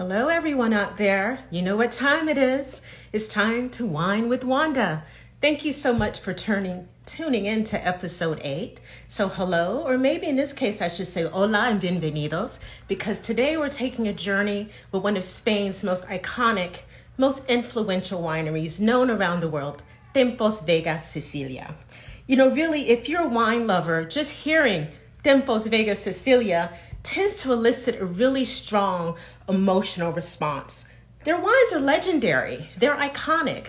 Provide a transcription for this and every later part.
Hello, everyone out there. You know what time it is. It's time to wine with Wanda. Thank you so much for tuning in to episode 8. So, hello, or maybe in this case, I should say hola and bienvenidos, because today we're taking a journey with one of Spain's most iconic, most influential wineries known around the world, Tempos Vega, Sicilia. You know, really, if you're a wine lover, just hearing Tempos Vega, Sicilia tends to elicit a really strong emotional response. Their wines are legendary, they're iconic,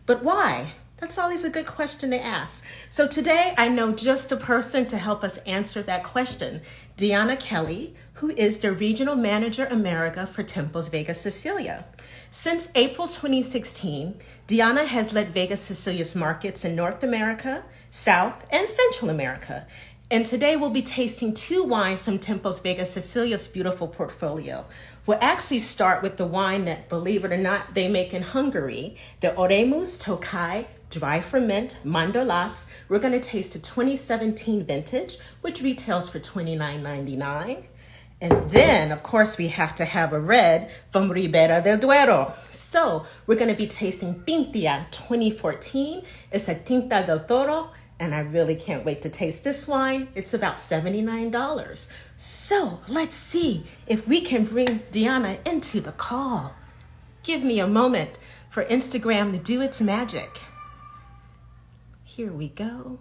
but why? That's always a good question to ask. So today I know just a person to help us answer that question, Diana Kelly, who is the Regional Manager America for Tempos Vega Sicilia. Since April 2016, Diana has led Vega Sicilia's markets in North America, South, and Central America. And today we'll be tasting 2 wines from Tempos Vega Sicilia's beautiful portfolio. We'll actually start with the wine that, believe it or not, they make in Hungary, the Oremus Tokaj Dry Ferment Mandolas. We're going to taste a 2017 vintage, which retails for $29.99. And then, of course, we have to have a red from Ribera del Duero. So we're going to be tasting Pintia 2014. It's a Tinta del Toro, and I really can't wait to taste this wine. It's about $79. So let's see if we can bring Diana into the call. Give me a moment for Instagram to do its magic. Here we go.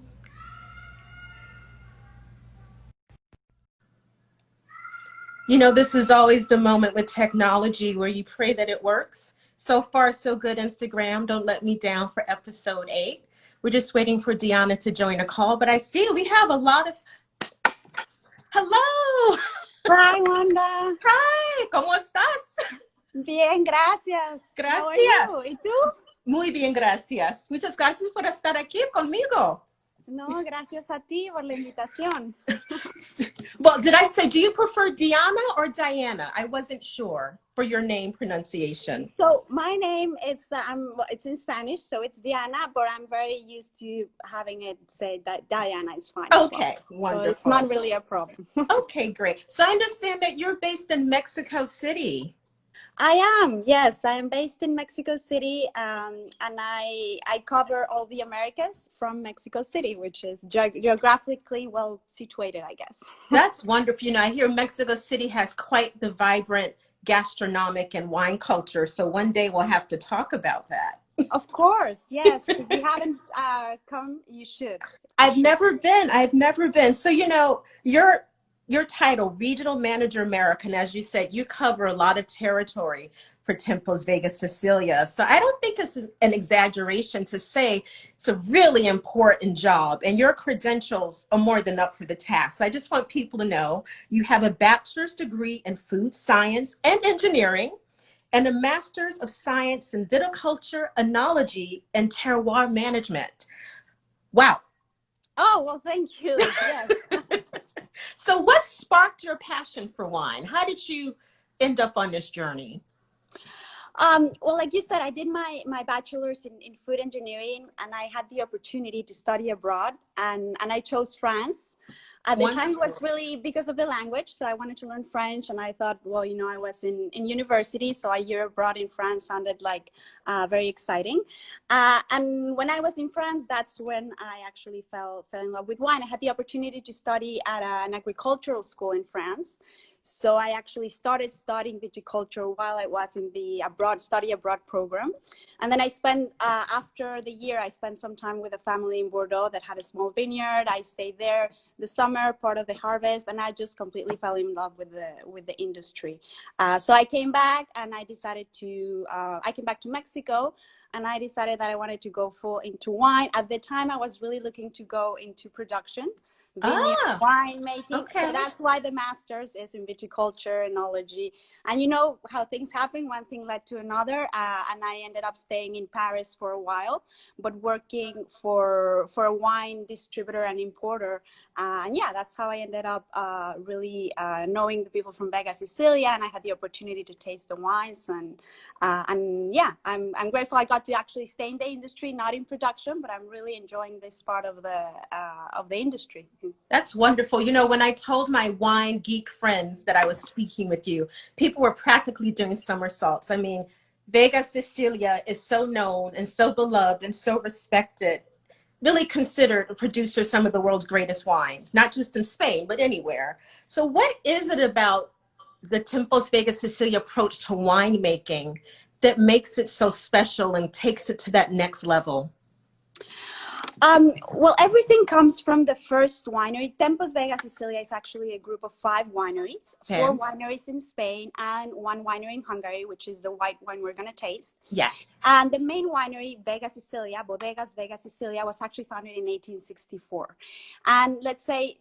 You know, this is always the moment with technology where you pray that it works. So far, so good, Instagram. Don't let me down for episode 8. We're just waiting for Diana to join a call, but I see we have a lot of... Hello! Hi, Wanda. Hi, ¿cómo estás? Bien, gracias. Gracias. How are you? ¿Y tú? Muy bien, gracias. Muchas gracias por estar aquí conmigo. No, gracias a ti por la invitación. Well, did I say, do you prefer Diana or Diana? I wasn't sure for your name pronunciation. So my name is, it's in Spanish, so it's Diana, but I'm very used to having it say that Diana is fine. Okay, wonderful. So it's not really a problem. Okay, great. So I understand that you're based in Mexico City. I am, yes. I am based in Mexico City, and I cover all the Americas from Mexico City, which is geographically well situated, I guess. That's wonderful. You know, I hear Mexico City has quite the vibrant gastronomic and wine culture, so one day we'll have to talk about that. Of course, yes. If you haven't come, you should. I've never been. So, you know, your title, Regional Manager America, and as you said, you cover a lot of territory for Tempos Vega Sicilia. So I don't think it's an exaggeration to say it's a really important job, and your credentials are more than up for the task. I just want people to know you have a bachelor's degree in food science and engineering, and a master's of science in viticulture, enology, and terroir management. Wow. Oh, well, thank you. Yes. So what sparked your passion for wine? How did you end up on this journey? Well, like you said, I did my bachelor's in food engineering, and I had the opportunity to study abroad, and I chose France. At the time, it was really because of the language. So I wanted to learn French, and I thought, well, you know, I was in university, so a year abroad in France sounded like very exciting. And when I was in France, that's when I actually fell in love with wine. I had the opportunity to study at an agricultural school in France. So I actually started studying viticulture while I was in the study abroad program. And then I spent, after the year, I spent some time with a family in Bordeaux that had a small vineyard. I stayed there the summer, part of the harvest, and I just completely fell in love with the industry. So I came back and I decided I came back to Mexico, and I decided that I wanted to go full into wine. At the time, I was really looking to go into production. Wine making. Okay. So that's why the master's is in viticulture, enology. And you know how things happen, one thing led to another. And I ended up staying in Paris for a while, but working for a wine distributor and importer. And yeah, that's how I ended up really knowing the people from Vega, Sicilia. And I had the opportunity to taste the wines. And yeah, I'm grateful I got to actually stay in the industry, not in production, but I'm really enjoying this part of the industry. That's wonderful. You know, when I told my wine geek friends that I was speaking with you, people were practically doing somersaults. I mean, Vega Sicilia is so known and so beloved and so respected, really considered a producer of some of the world's greatest wines, not just in Spain, but anywhere. So what is it about the Tempos Vega Sicilia approach to winemaking that makes it so special and takes it to that next level? Well, everything comes from the first winery. Tempos Vega Sicilia is actually a group of 5 wineries, Okay. 4 wineries in Spain and 1 winery in Hungary, which is the white wine we're going to taste. Yes. And the main winery, Vega Sicilia, Bodegas Vega Sicilia, was actually founded in 1864. And let's say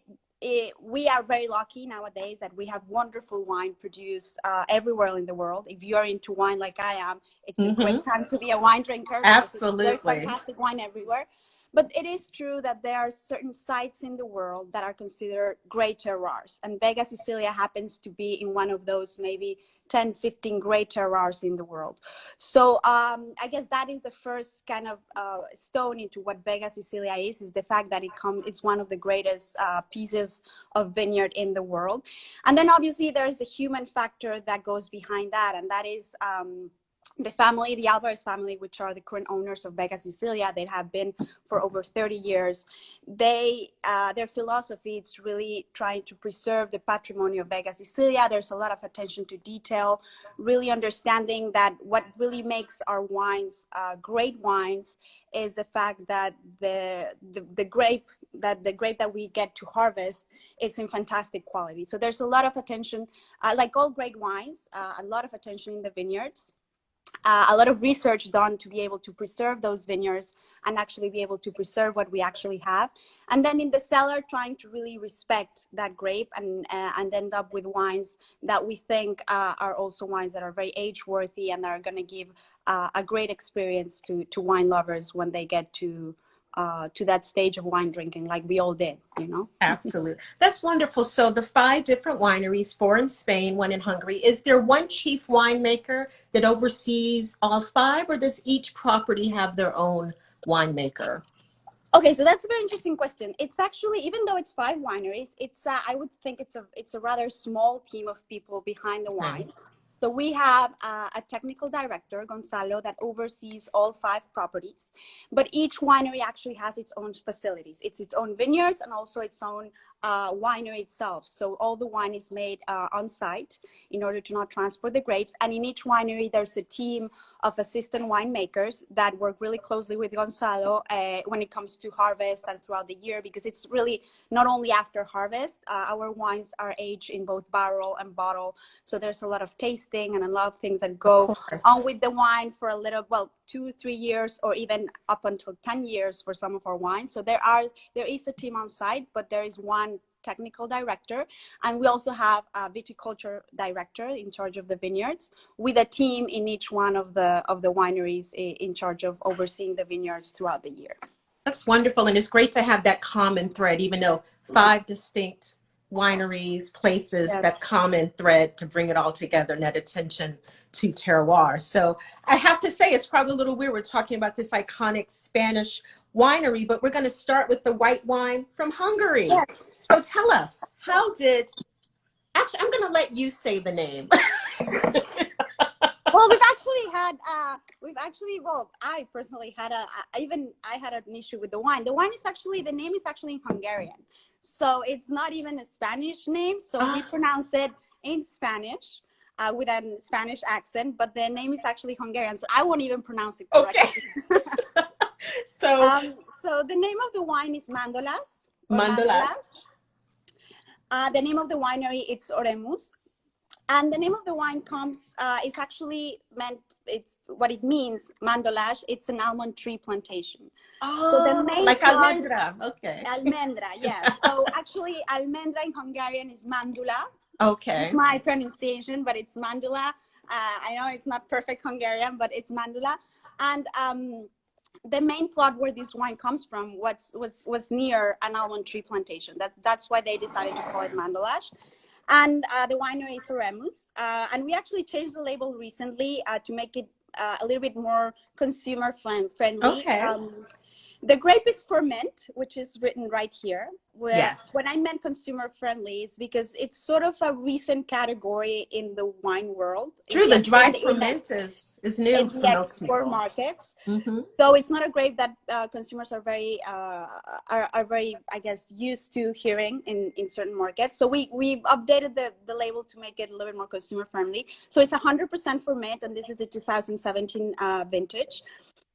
we are very lucky nowadays that we have wonderful wine produced everywhere in the world. If you're into wine like I am, it's a great time to be a wine drinker. Absolutely. There's fantastic wine everywhere. But it is true that there are certain sites in the world that are considered great terroirs. And Vega Sicilia happens to be in one of those maybe 10, 15 great terroirs in the world. So I guess that is the first kind of stone into what Vega Sicilia is the fact that it's one of the greatest pieces of vineyard in the world. And then obviously there's a human factor that goes behind that, and that is the family, the Alvarez family, which are the current owners of Vega Sicilia. They have been for over 30 years. Their philosophy is really trying to preserve the patrimony of Vega Sicilia. There's a lot of attention to detail, really understanding that what really makes our wines great wines is the fact that the grape that we get to harvest is in fantastic quality. So there's a lot of attention, like all great wines, a lot of attention in the vineyards. A lot of research done to be able to preserve those vineyards and actually be able to preserve what we actually have. And then in the cellar, trying to really respect that grape and end up with wines that we think are also wines that are very age-worthy and that are going to give a great experience to wine lovers when they get to that stage of wine drinking, like we all did, you know? Absolutely. That's wonderful. So the 5 different wineries, 4 in Spain, 1 in Hungary. Is there one chief winemaker that oversees all 5, or does each property have their own winemaker? Okay, so that's a very interesting question. It's actually, even though it's 5 wineries, it's I would think it's a rather small team of people behind the wine. So we have a technical director, Gonzalo, that oversees all 5 properties, but each winery actually has its own facilities. It's its own vineyards and also its own winery itself. So all the wine is made on site in order to not transport the grapes. And in each winery, there's a team of assistant winemakers that work really closely with Gonzalo when it comes to harvest and throughout the year, because it's really not only after harvest. Our wines are aged in both barrel and bottle. So there's a lot of tasting and a lot of things that go on with the wine for a little, well, 2-3 years, or even up until 10 years for some of our wines. So there is a team on site, but there is one technical director, and we also have a viticulture director in charge of the vineyards, with a team in each one of the wineries in charge of overseeing the vineyards throughout the year. That's wonderful, and it's great to have that common thread, even though 5 distinct wineries, places, that common thread to bring it all together and that attention to terroir. So I have to say, it's probably a little weird. We're talking about this iconic Spanish winery, but we're going to start with the white wine from Hungary. Yes. So tell us, actually, I'm going to let you say the name. Well, I personally had I had an issue with the wine. The name is actually in Hungarian. So it's not even a Spanish name. So we pronounce it in Spanish with a Spanish accent, but the name is actually Hungarian. So I won't even pronounce it correctly. Okay. So the name of the wine is Mandolas. Mandolas. The name of the winery, it's Oremus. And the name of the wine is actually what it means, mandolage. It's an almond tree plantation. Oh, so the main like almendra. Okay. Almendra, yes. So actually, almendra in Hungarian is mandula. Okay. It's my pronunciation, but it's mandula. I know it's not perfect Hungarian, but it's mandula. And the main plot where this wine comes from was near an almond tree plantation. That's why they decided to call it mandolage. And the winery is Oremus. And we actually changed the label recently to make it a little bit more consumer friendly. Okay. The grape is ferment, which is written right here. Yes. When I meant consumer friendly, it's because it's sort of a recent category in the wine world. True, the dry ferment is new in for the most export people. markets. Mm-hmm. So it's not a grape that consumers are very, I guess, used to hearing in certain markets. So we've updated the label to make it a little bit more consumer friendly. So it's 100% ferment, and this is the 2017 vintage.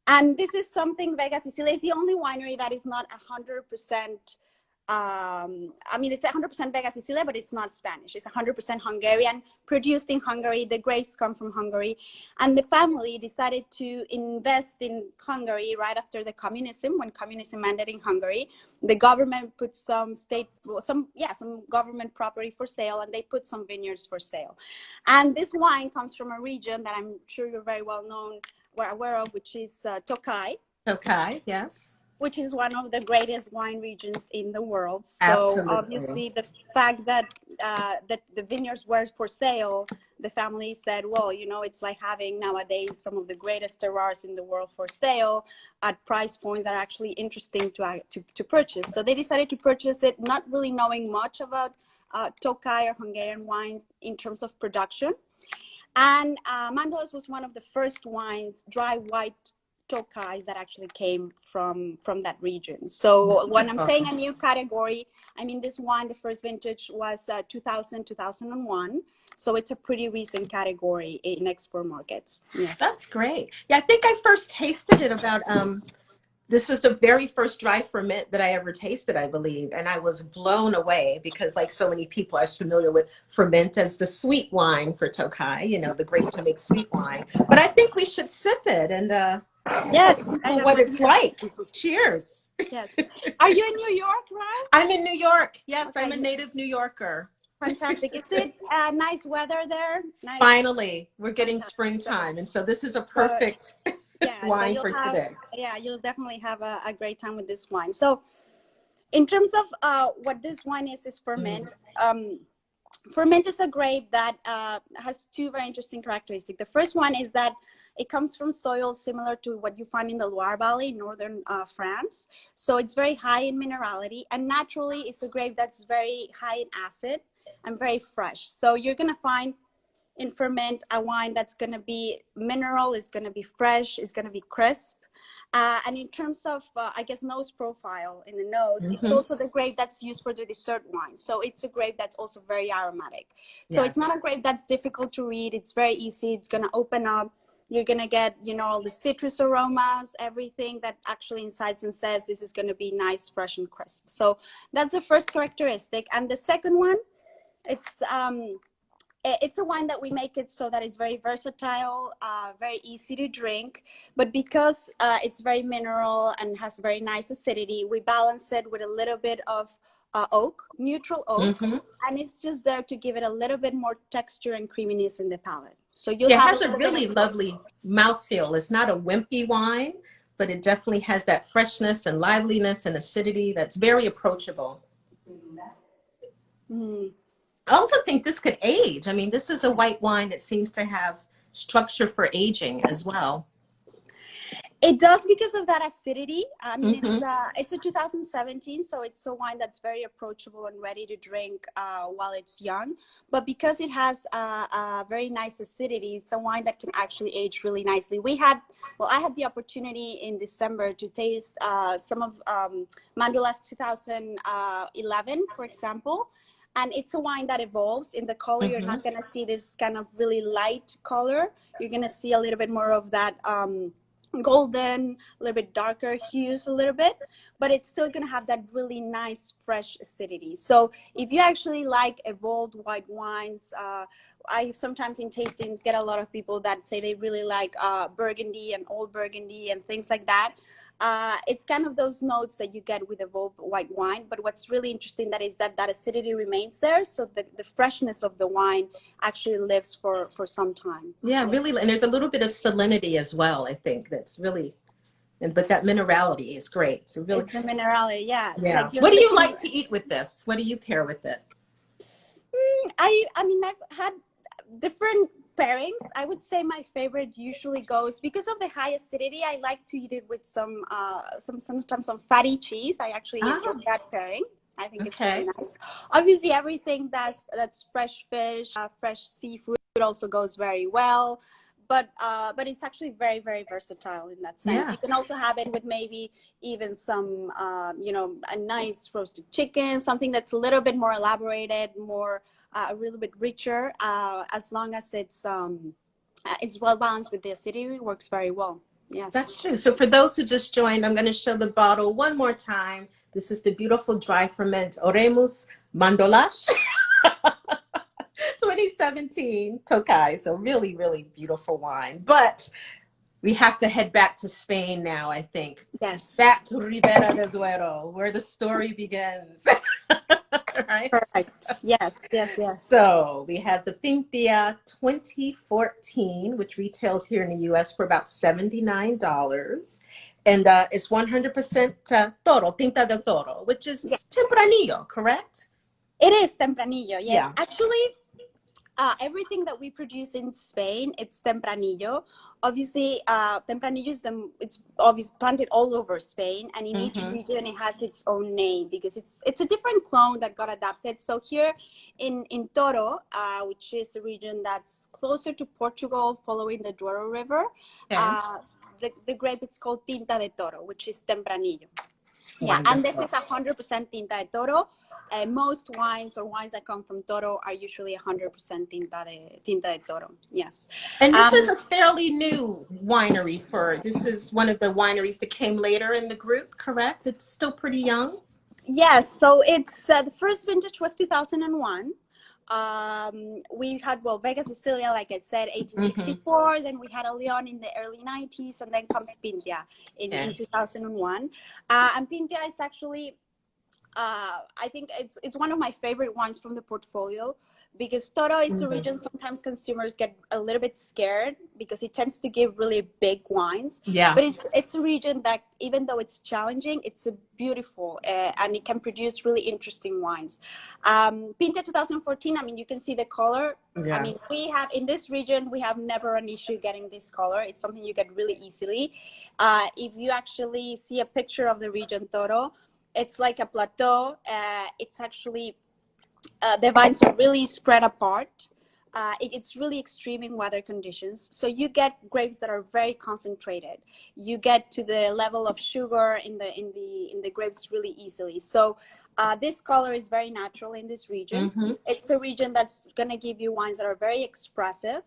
And this is something, Vega Sicilia is the only winery that is not 100%. I mean, it's 100% Vega Sicilia, but it's not Spanish. It's 100% Hungarian, produced in Hungary. The grapes come from Hungary. And the family decided to invest in Hungary right after the communism, when communism ended in Hungary. The government put some government property for sale, and they put some vineyards for sale. And this wine comes from a region that I'm sure you're very well known, aware of, which is Tokai. Tokai, yes. Which is one of the greatest wine regions in the world. So absolutely. Obviously the fact that that the vineyards were for sale, the family said, well, you know, it's like having nowadays some of the greatest terroirs in the world for sale at price points that are actually interesting to purchase. So they decided to purchase it, not really knowing much about Tokai or Hungarian wines in terms of production. And Mandolas was one of the first wines, dry white Tokais, that actually came from that region. So when I'm saying a new category, I mean this wine, the first vintage was 2001. So it's a pretty recent category in export markets. Yes. That's great. Yeah, I think I first tasted it about this was the very first dry ferment that I ever tasted, I believe. And I was blown away because, like so many people, I was familiar with ferment as the sweet wine for Tokai, you know, the grape to make sweet wine. But I think we should sip it and yes, what it's like. Cheers. Yes. Are you in New York, right? I'm in New York. Yes, okay. I'm a native New Yorker. Fantastic. Is it nice weather there? Nice. Finally, we're getting springtime. And so this is a perfect wine for today. Yeah, you'll definitely have a great time with this wine. So in terms of what this wine is ferment. Ferment is a grape that has two very interesting characteristics. The first one is that it comes from soils similar to what you find in the Loire Valley, northern France. So it's very high in minerality, and naturally it's a grape that's very high in acid and very fresh. So you're going to find in ferment a wine that's going to be mineral, it's going to be fresh, it's going to be crisp. And in terms of, I guess, nose profile in the nose, it's also the grape that's used for the dessert wine. So it's a grape that's also very aromatic. So it's not a grape that's difficult to read. It's very easy. It's going to open up. You're going to get, you know, all the citrus aromas, everything that actually incites and says this is going to be nice, fresh, and crisp. So that's the first characteristic. And the second one, it's a wine that we make it so that it's very versatile, very easy to drink. But because it's very mineral and has very nice acidity, we balance it with a little bit of oak, neutral oak. And it's just there to give it a little bit more texture and creaminess in the palate. So you'll have it has a really lovely mouthfeel. It's not a wimpy wine, but it definitely has that freshness and liveliness and acidity that's very approachable. I also think this could age. I mean, this is a white wine that seems to have structure for aging as well. It does because of that acidity. I mean, it's a 2017, so it's a wine that's very approachable and ready to drink while it's young. But because it has a very nice acidity, it's a wine that can actually age really nicely. I had the opportunity in December to taste some of Mandola's 2011, for example. And it's a wine that evolves in the color. You're not going to see this kind of really light color. You're going to see a little bit more of that golden, a little bit darker hues a little bit, but it's still going to have that really nice, fresh acidity. So if you actually like evolved white wines, I sometimes in tastings get a lot of people that say they really like Burgundy and Old Burgundy and things like that. It's kind of those notes that you get with evolved white wine, but what's really interesting is that acidity remains there, so the freshness of the wine actually lives for some time. Yeah, really, and there's a little bit of salinity as well, I think, that's really, but that minerality is great. It's the minerality, yeah. Like what do you like to eat with this? What do you pair with it? I mean, I've had different pairings, I would say my favorite usually goes, because of the high acidity, I like to eat it with sometimes some fatty cheese. I actually enjoy that pairing. I think it's really nice. Obviously, everything that's fresh fish, fresh seafood also goes very well. But it's actually very, very versatile in that sense. You can also have it with maybe even some a nice roasted chicken, something that's a little bit more elaborated, more a little bit richer, as long as it's well balanced with the acidity. It works very well. Yes, that's true. So for those who just joined, I'm going to show the bottle one more time. This is the beautiful dry ferment Oremus Mandolash 2017 Tokai. So really, really beautiful wine. But we have to head back to Spain now, I think. Yes. Back to Ribera del Duero, where the story begins. Right? Perfect. Yes, yes, yes. So we have the Pintia 2014, which retails here in the US for about $79. And it's 100% Toro, Tinta del Toro, which is Tempranillo, correct? It is Tempranillo, yes. Yeah. Actually, everything that we produce in Spain, it's Tempranillo. Obviously, Tempranillo it's obviously planted all over Spain, and in each region it has its own name because it's a different clone that got adapted. So here in Toro, which is a region that's closer to Portugal, following the Douro River, the grape is called Tinta de Toro, which is Tempranillo. Yeah, and this is 100% Tinta de Toro. Most wines or wines that come from Toro are usually 100% Tinta de Toro. Yes. And this is a fairly new winery this is one of the wineries that came later in the group, correct? It's still pretty young? Yes. So it's the first vintage was 2001. We had, Vega, Sicilia, like I said, 1864. Then we had a Leon in the early 90s, and then comes Pintia in 2001. And Pintia is actually, I think it's one of my favorite wines from the portfolio, because Toro is a region sometimes consumers get a little bit scared because it tends to give really big wines. Yeah. But it's a region that, even though it's challenging, it's a beautiful and it can produce really interesting wines. Pinta 2014, I mean, you can see the color. Yeah. I mean, we have in this region, we have never an issue getting this color. It's something you get really easily. If you actually see a picture of the region Toro, it's like a plateau. It's actually the vines are really spread apart. It's really extreme in weather conditions. So you get grapes that are very concentrated. You get to the level of sugar in the grapes really easily. So this color is very natural in this region. It's a region that's going to give you wines that are very expressive.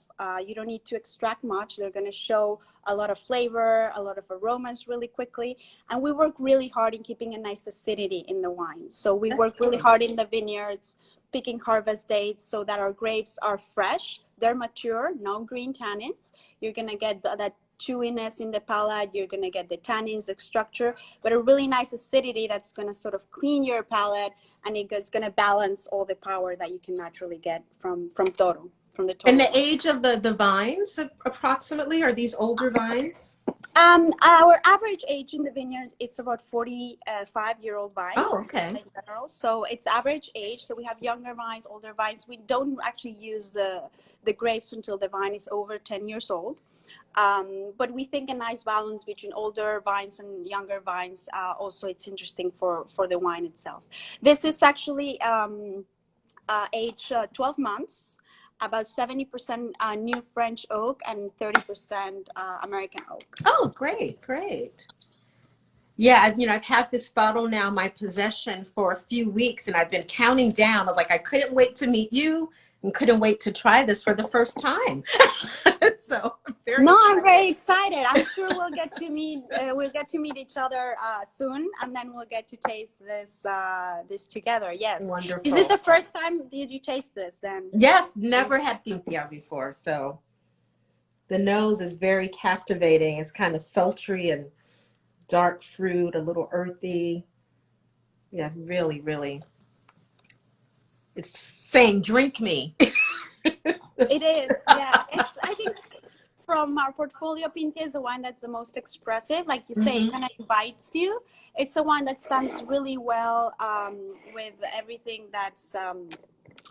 You don't need to extract much. They're going to show a lot of flavor, a lot of aromas really quickly. And we work really hard in keeping a nice acidity in the wine. So we work really hard in the vineyards, picking harvest dates so that our grapes are fresh, they're mature, no green tannins. You're going to get that chewiness in the palate, you're going to get the tannins, the structure, but a really nice acidity that's going to sort of clean your palate, and it's going to balance all the power that you can naturally get from Toro, from the Toro. And the age of the vines, approximately, are these older vines? Our average age in the vineyard, it's about 45-year-old vines. Oh, okay. In general. So it's average age. So we have younger vines, older vines. We don't actually use the grapes until the vine is over 10 years old. But we think a nice balance between older vines and younger vines. Also, it's interesting for the wine itself. This is actually age 12 months. About 70% new French oak and 30% American oak. Oh, great, great. Yeah, I've had this bottle now in my possession for a few weeks, and I've been counting down. I was like, I couldn't wait to meet you and couldn't wait to try this for the first time. So I'm very excited. I'm sure we'll get to meet each other soon, and then we'll get to taste this together. Yes. Wonderful. Is this the first time did you taste this then? Yes, never had Pintia before. So the nose is very captivating. It's kind of sultry and dark fruit, a little earthy. Yeah, really, really. It's saying, drink me. It is, yeah. I think from our portfolio, Pintia is the wine that's the most expressive. Like you say, it kind of invites you. It's a wine that stands really well with everything that's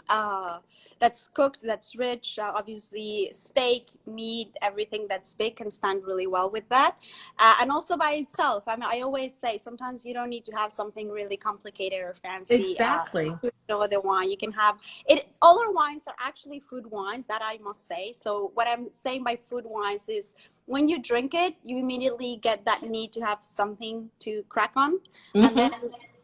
that's cooked, that's rich. Obviously, steak, meat, everything that's big can stand really well with that. And also by itself. I mean, I always say sometimes you don't need to have something really complicated or fancy Exactly. to enjoy the wine. You can have it. All our wines are actually food wines, that I must say. So what I'm saying by food wines is when you drink it, you immediately get that need to have something to crack on, and then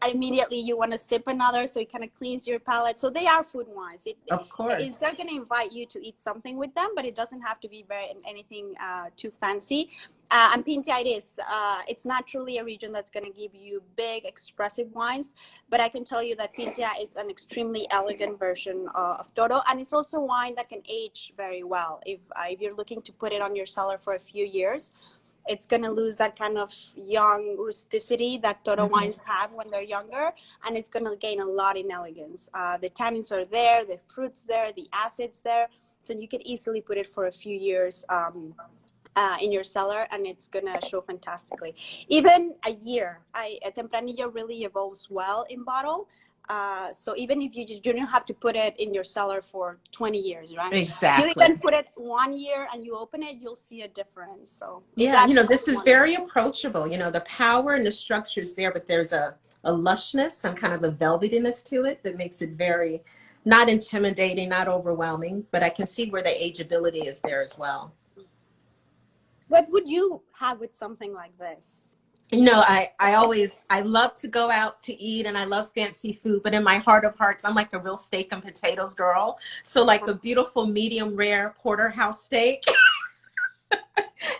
immediately you want to sip another, so it kind of cleans your palate. So they are food wines. Of course. They're going to invite you to eat something with them, but it doesn't have to be anything too fancy. And Pintia, it's naturally a region that's going to give you big, expressive wines. But I can tell you that Pintia is an extremely elegant version of Toro, and it's also wine that can age very well. If you're looking to put it on your cellar for a few years, it's going to lose that kind of young rusticity that Toro wines have when they're younger, and it's going to gain a lot in elegance. The tannins are there, the fruits there, the acids there, so you could easily put it for a few years in your cellar, and it's going to show fantastically. Even a year. A Tempranillo really evolves well in bottle. So even if you don't have to put it in your cellar for 20 years, right? Exactly. You even put it 1 year and you open it, you'll see a difference. So yeah, this is very approachable. The power and the structure is there, but there's a lushness, some kind of a velvetiness to it that makes it very not intimidating, not overwhelming, but I can see where the ageability is there as well. What would you have with something like this? I love to go out to eat and I love fancy food, but in my heart of hearts, I'm like a real steak and potatoes girl. So like a beautiful medium rare porterhouse steak.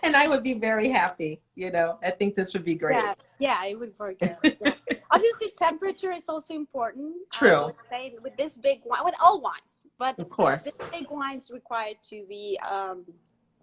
And I would be very happy, I think this would be great. Yeah, it would work good. Yeah. Obviously, temperature is also important. True. I would say with this big wine, with all wines, but of course, this big wine's required to be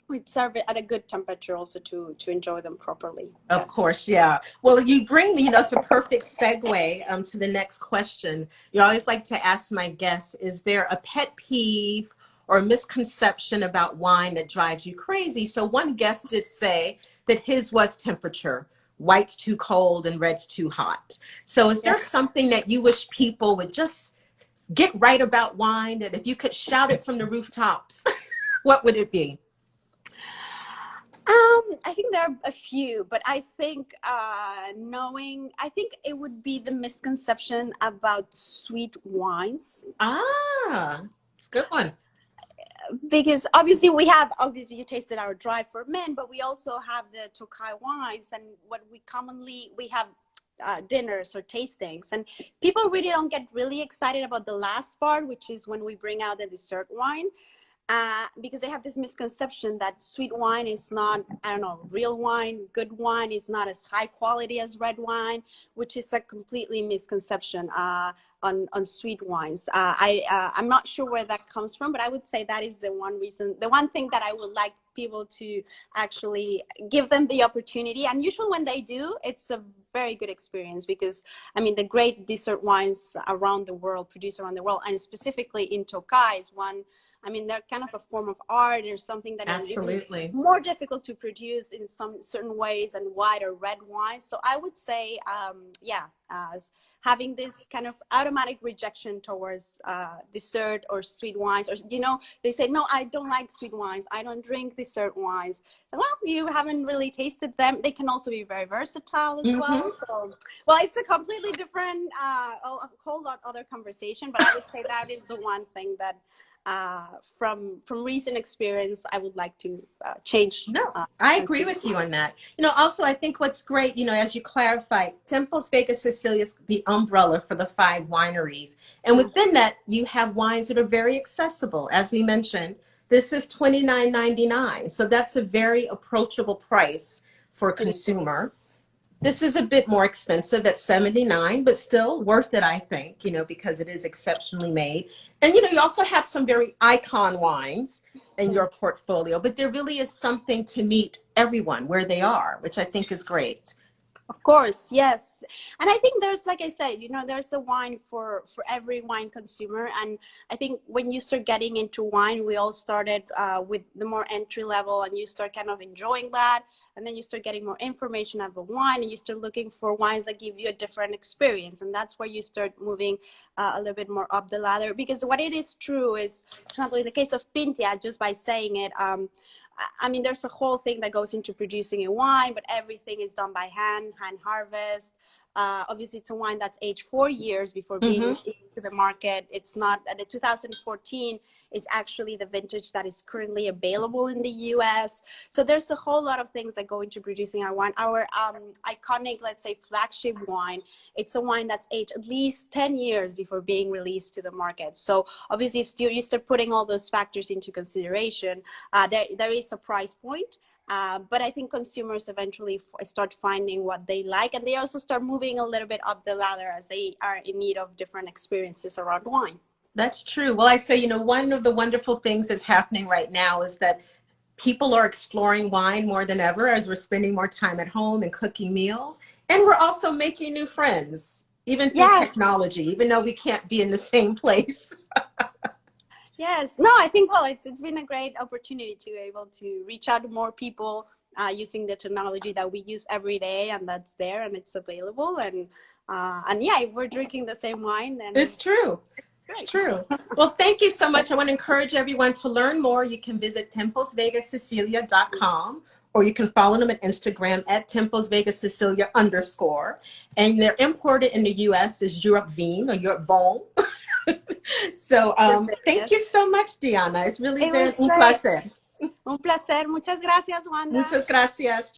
we'd serve it at a good temperature also to enjoy them properly. Of course, yeah. Well, you bring me, it's a perfect segue to the next question. You always like to ask my guests, is there a pet peeve or misconception about wine that drives you crazy? So one guest did say that his was temperature, white's too cold and red's too hot. So is there something that you wish people would just get right about wine, that if you could shout it from the rooftops, what would it be? I think there are a few, but I think I think it would be the misconception about sweet wines. It's a good one. Because obviously you tasted our dry for men, but we also have the Tokai wines, and what we have dinners or tastings, and people really don't get really excited about the last part, which is when we bring out the dessert wine. Because they have this misconception that sweet wine is not, real wine, good wine is not as high quality as red wine, which is a completely misconception on sweet wines. I'm not sure where that comes from, but I would say that is the one thing that I would like people to actually give them the opportunity. And usually when they do, it's a very good experience, because the great dessert wines produced around the world, and specifically in Tokai is one. They're kind of a form of art. There's something that absolutely is more difficult to produce in some certain ways than white or red wine. So I would say, having this kind of automatic rejection towards dessert or sweet wines, or they say, no, I don't like sweet wines, I don't drink dessert wines. So, well, you haven't really tasted them. They can also be very versatile as well. So, well, it's a completely different, a whole lot other conversation. But I would say that is the one thing that. From recent experience, I would like to change. No, I agree with you on that. Also, I think what's great, as you clarified, Temples Vega Sicilia is the umbrella for the 5 wineries. And within that, you have wines that are very accessible. As we mentioned, this is $29.99. So that's a very approachable price for a consumer. This is a bit more expensive at $79, but still worth it, I think, because it is exceptionally made. And, you also have some very icon wines in your portfolio, but there really is something to meet everyone where they are, which I think is great. Of course, yes. And I think there's, like I said, there's a wine for every wine consumer. And I think when you start getting into wine, we all started with the more entry level, and you start kind of enjoying that. And then you start getting more information about wine, and you start looking for wines that give you a different experience. And that's where you start moving a little bit more up the ladder. Because what it is true is, for example, in the case of Pintia, just by saying it, I mean, there's a whole thing that goes into producing a wine, but everything is done by hand harvest. Obviously, it's a wine that's aged 4 years before being Mm-hmm. released to the market. It's not the 2014 is actually the vintage that is currently available in the US. So there's a whole lot of things that go into producing our wine. Our iconic, let's say, flagship wine, it's a wine that's aged at least 10 years before being released to the market. So obviously, if you start putting all those factors into consideration, there is a price point. But I think consumers eventually start finding what they like, and they also start moving a little bit up the ladder as they are in need of different experiences around wine. That's true. Well, I say, one of the wonderful things that's happening right now is that people are exploring wine more than ever as we're spending more time at home and cooking meals. And we're also making new friends, even through Yes, technology, even though we can't be in the same place. yes. No, I think, well, it's been a great opportunity to be able to reach out to more people using the technology that we use every day, and that's there and it's available. And yeah, if we're drinking the same wine, then It's true. It's great. true. Well, thank you so much. I want to encourage everyone to learn more. You can visit templesvegasicilia.com, or you can follow them on Instagram at templesvegasicilia_. And they're imported in the US as Europe Vin or Europe Von. So thank you Yes. so much, Diana. It's really It been was un great. placer. Un placer. Muchas gracias, Wanda. Muchas gracias.